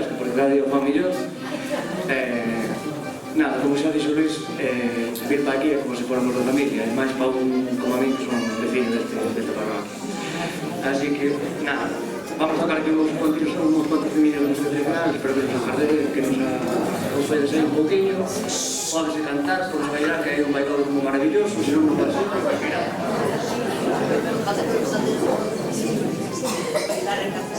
pesca, porque cada día o fan millón. Nada, como xa dixo Luis, vir para aquí é como se fóramos de familia, e máis para un como a mí que son vecinos deste parroquia. Así que, nada, vamos a tocar aquí uns cuantos minutos excepcionales, espero que nos ajarde, que nos acompañes aí un poquinho, podese cantar, podes bailar, que hai un bailado como maravilloso, se non nos pasa sempre, pues mira. Bailar en casa.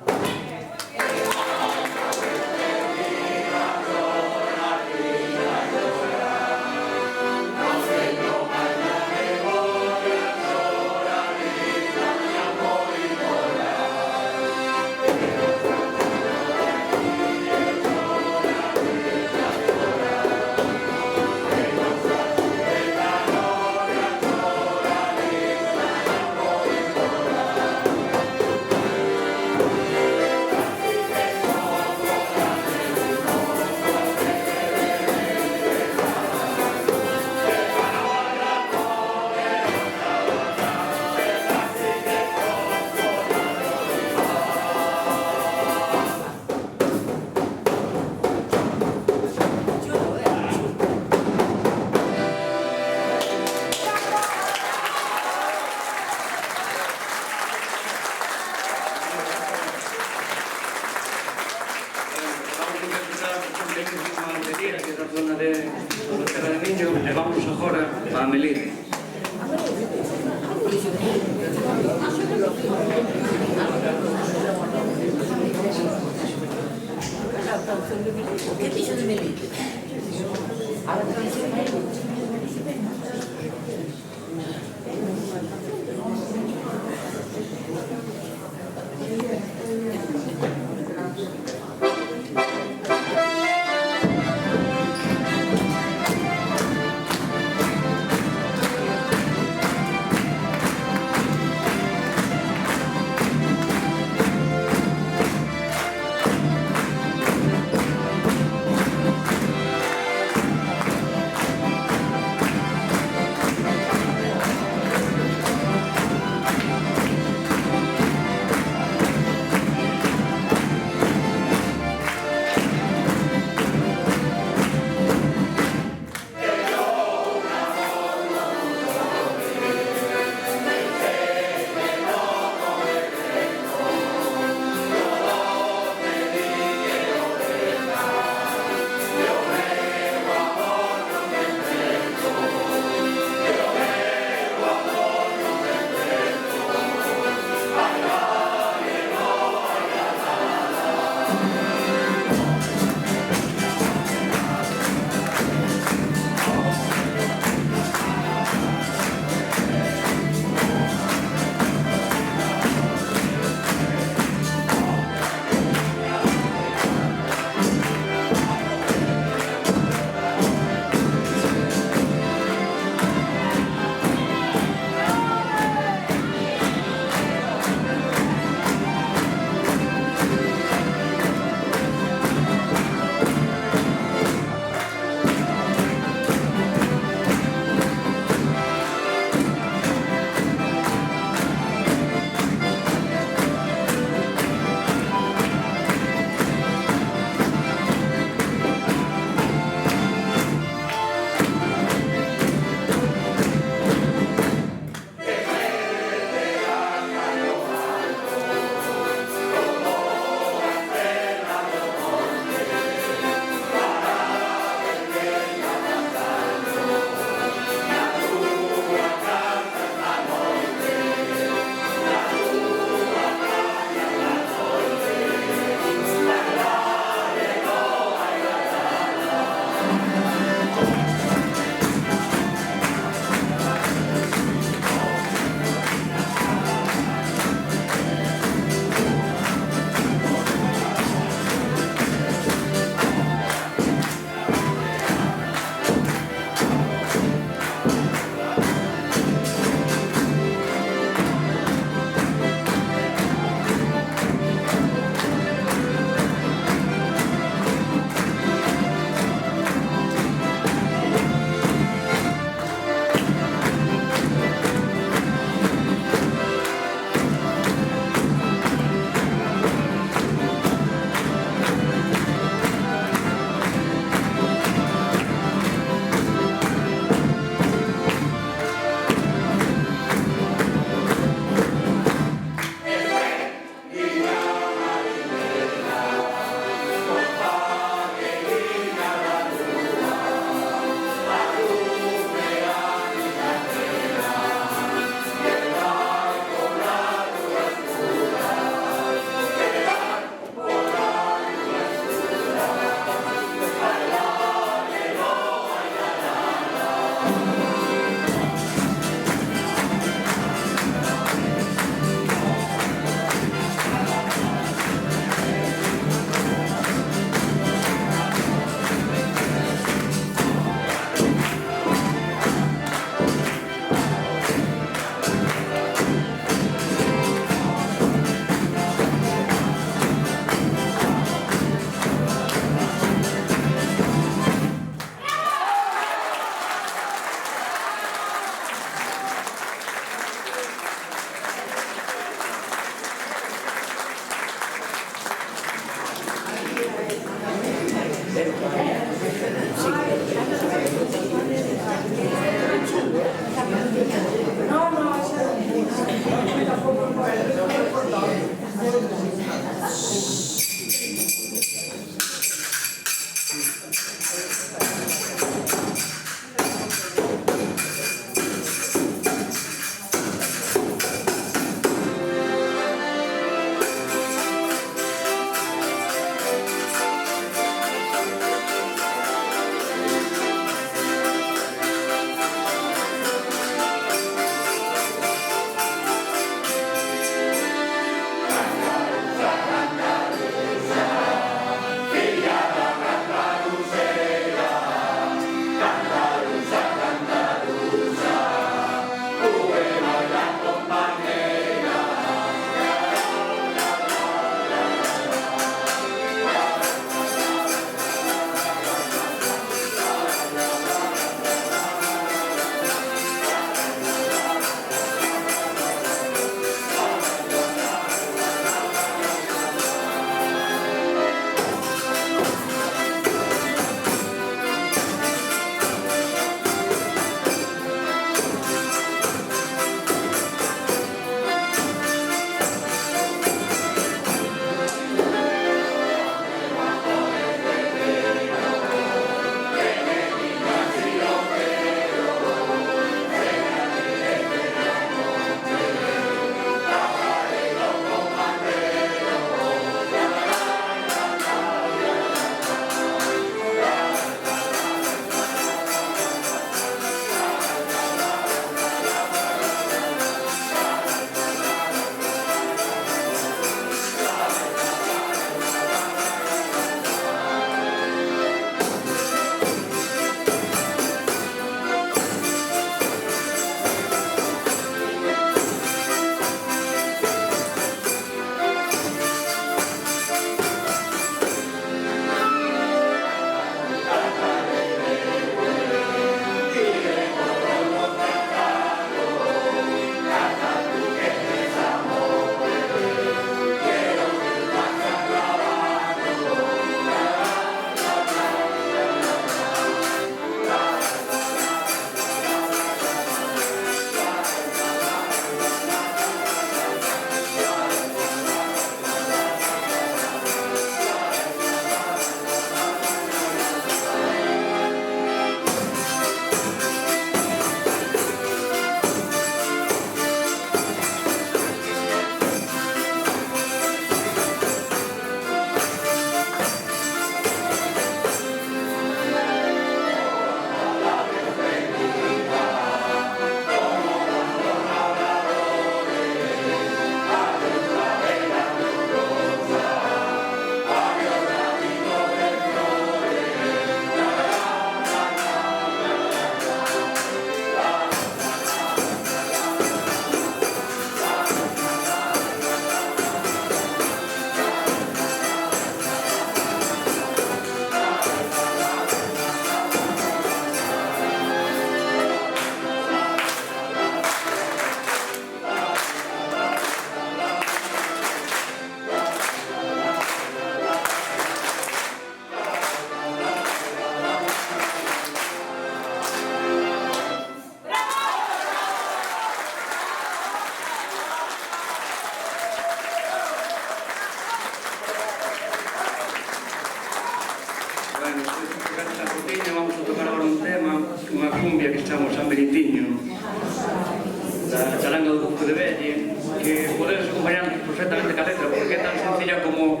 cantando do Buco de Velle, que podedes acompañar perfectamente ca letra, porque é tan sencilla como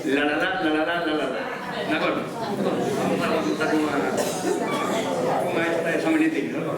la la la la la la la la la. De acordo? Vamos a contar unha esta minutinho, non?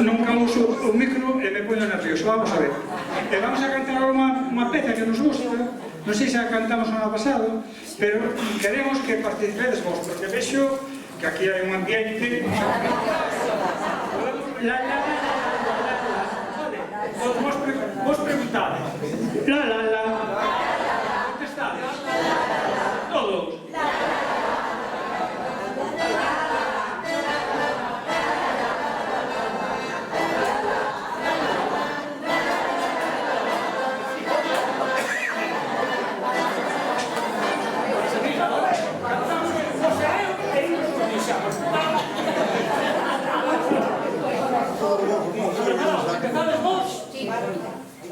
nunca uso o micro e me poño nervioso. Vamos a ver. Vamos a cantar unha peza que nos gusta, non sei se a cantamos o ano pasado, pero queremos que participedes vos, porque vexo que aquí hai un ambiente... Vos preguntades. La, la, la. Contestades. Todos.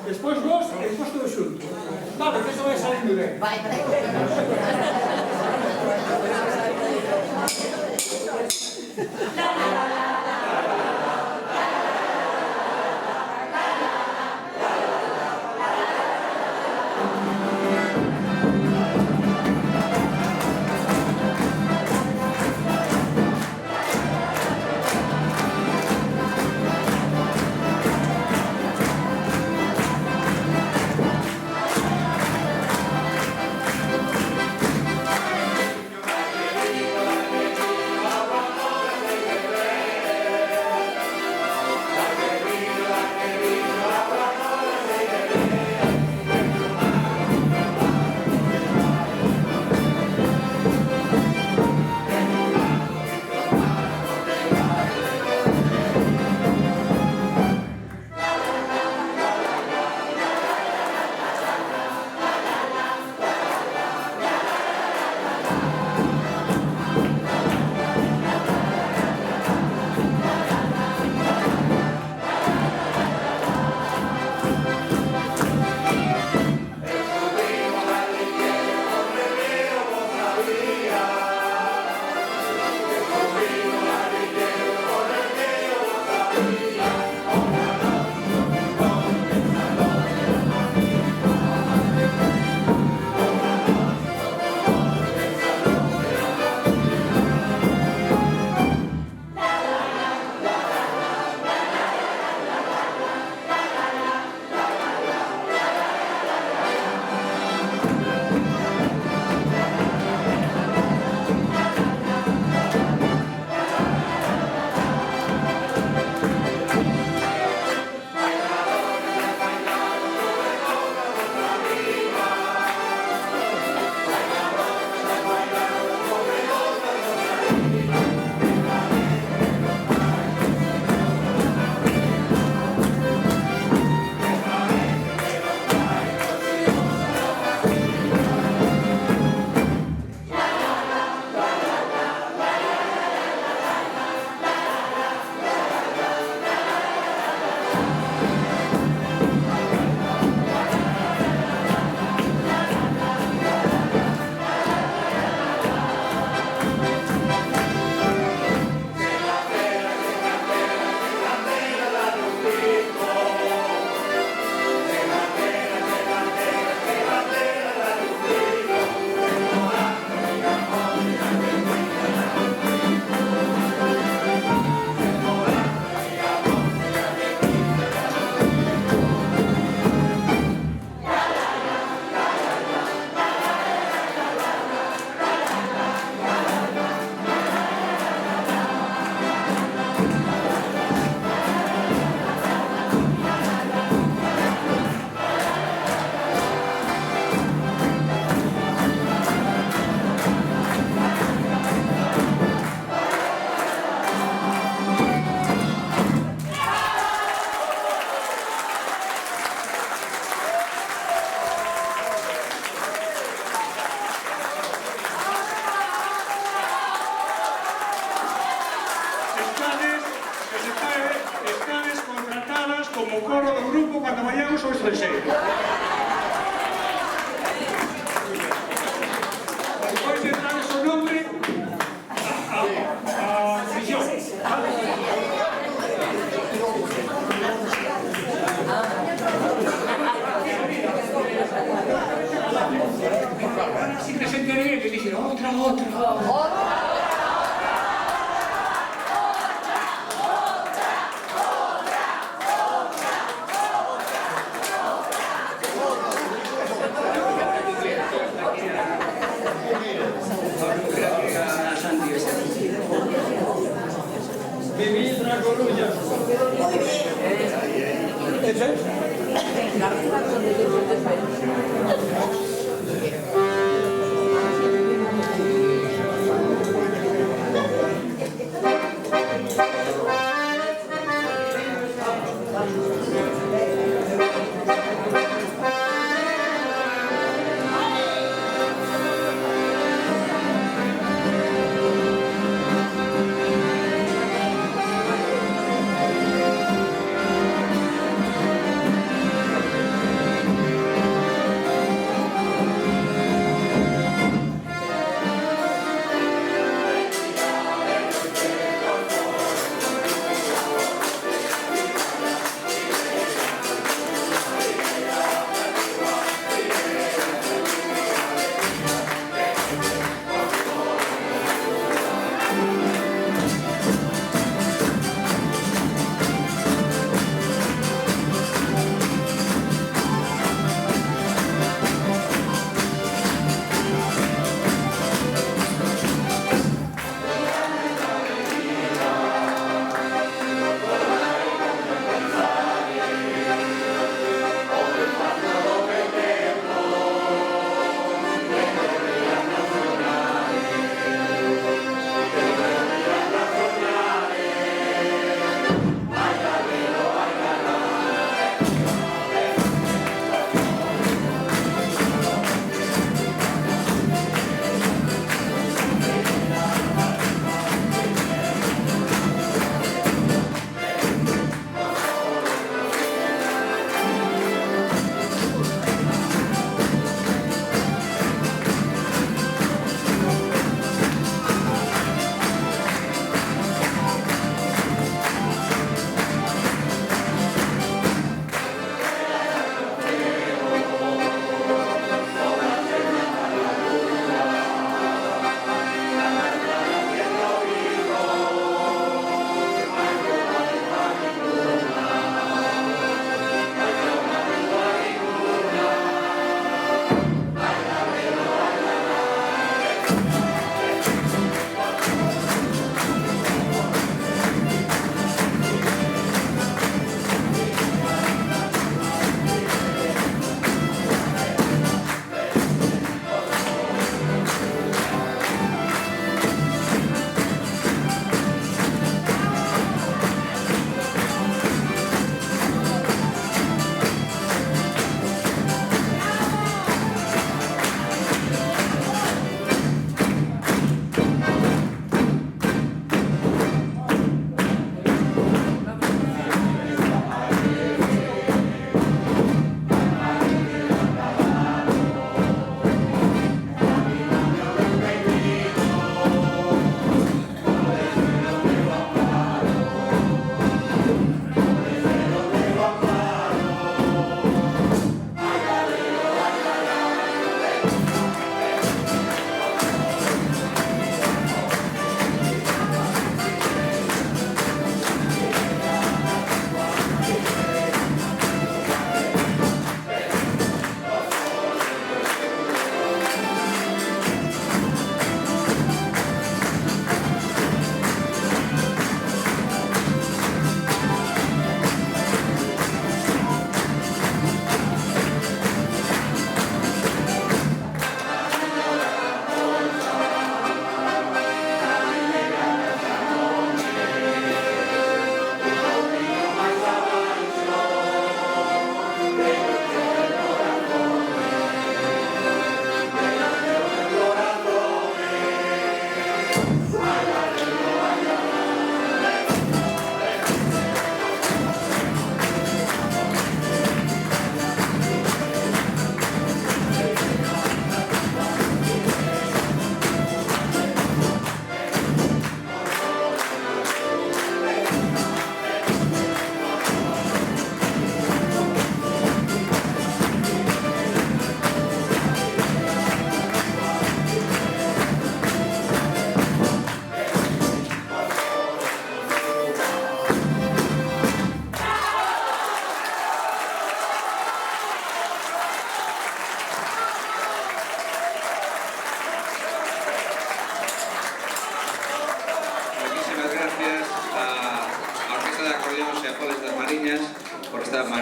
Despois vos e despois todos xuntos. Vale, que eso vai salir moi ben. Vai. como coro do grupo cando vayamos ao estranxeiro. Depois de entrar o nombre a misión. Así que se enteré que dixeron outra.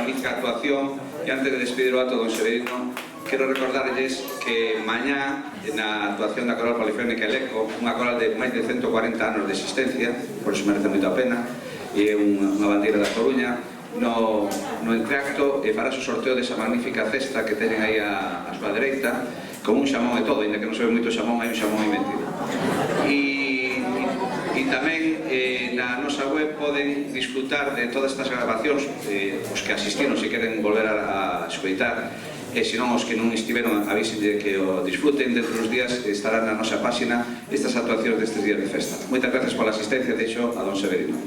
magnífica actuación. E antes de despedir o acto don Severino, quero recordarles que mañá na actuación da Coral Polifónica Eleco, unha coral de máis de 140 anos de existencia, por iso merece moito a pena, e é unha bandeira da Coruña, no entreacto e farás o sorteo desa magnífica cesta que teñen aí a súa dereita, con un xamón e todo, ainda que non se ve moito xamón, hai un xamón aí metido. E tamén na nosa web poden disfrutar de todas estas grabacións, os que asistiron, se queren volver a escoitar, e se non os que non estiveron, avisen de que o disfruten. Dentro dos días estarán na nosa páxina estas actuacións destes días de festa. Moitas gracias pola asistencia, deixo a don Severino.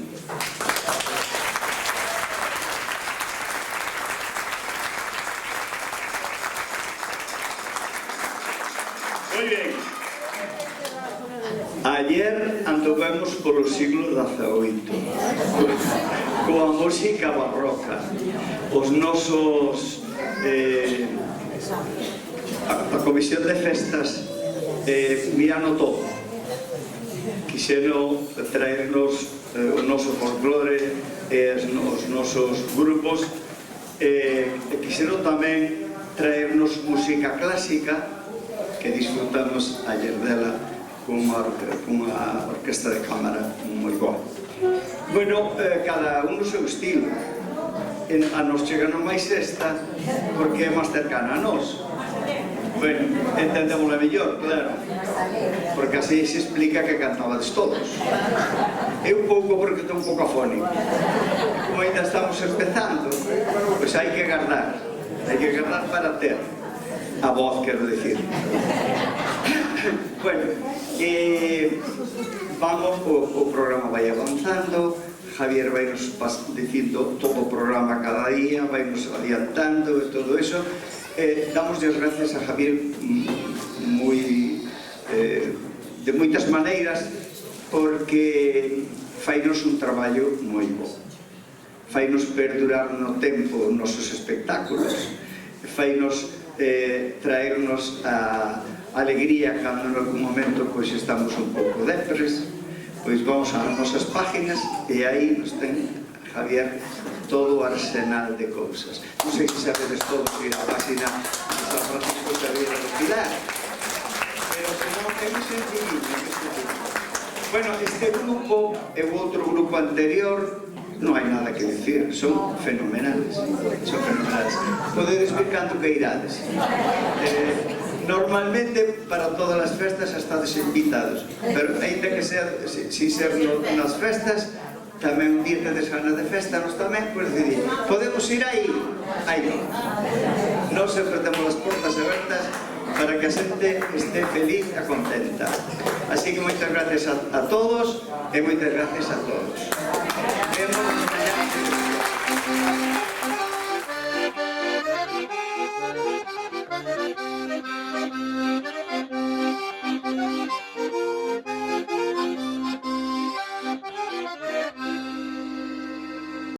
Moi ben. Ayer anduvemos polo siglo XVIII coa música barroca. Os nosos a Comisión de Festas mirano todo, quixeron traernos o noso folclore e os nosos grupos, e quixeron tamén traernos música clásica que disfrutamos ayer dela cunha orquesta de cámara moi boa. Bueno, cada un o seu estilo. A nos chega non máis esta porque é máis cercana a nós. Bueno, entendémosla mellor, claro, porque así se explica que cantabades todos. Eu pouco porque estou un pouco afónico. Como ainda estamos empezando, pois hai que guardar para ter a voz, quero decir. Bueno, vamos, o programa vai avanzando. Javier vai nos dicindo todo o programa cada día, vai nos adiantando e todo eso. Damos as gracias a Javier de moitas maneiras, porque fainos un traballo moi bo. Fainos perdurar no tempo os nosos espectáculos, fainos traernos a alegría cando en algún momento pois estamos un pouco depres. Pois vamos ás nosas páginas e aí nos ten Javier todo o arsenal de cousas. Non sei se sabedes todos ir á página de San Francisco Xavier do Pilar, pero se non é moi sencillo. Bueno, este grupo e o outro grupo anterior non hai nada que dicir, son fenomenales. Podedes vir cando que irades. Normalmente para todas as festas estades invitados, pero ainda que sea sin ser nas festas, tamén un día que desgana de festa, nos tamén, pois decidir, podemos ir aí non sempre temos as portas abertas para que a xente este feliz e contenta. Así que moitas gracias a todos e moitas gracias a todos.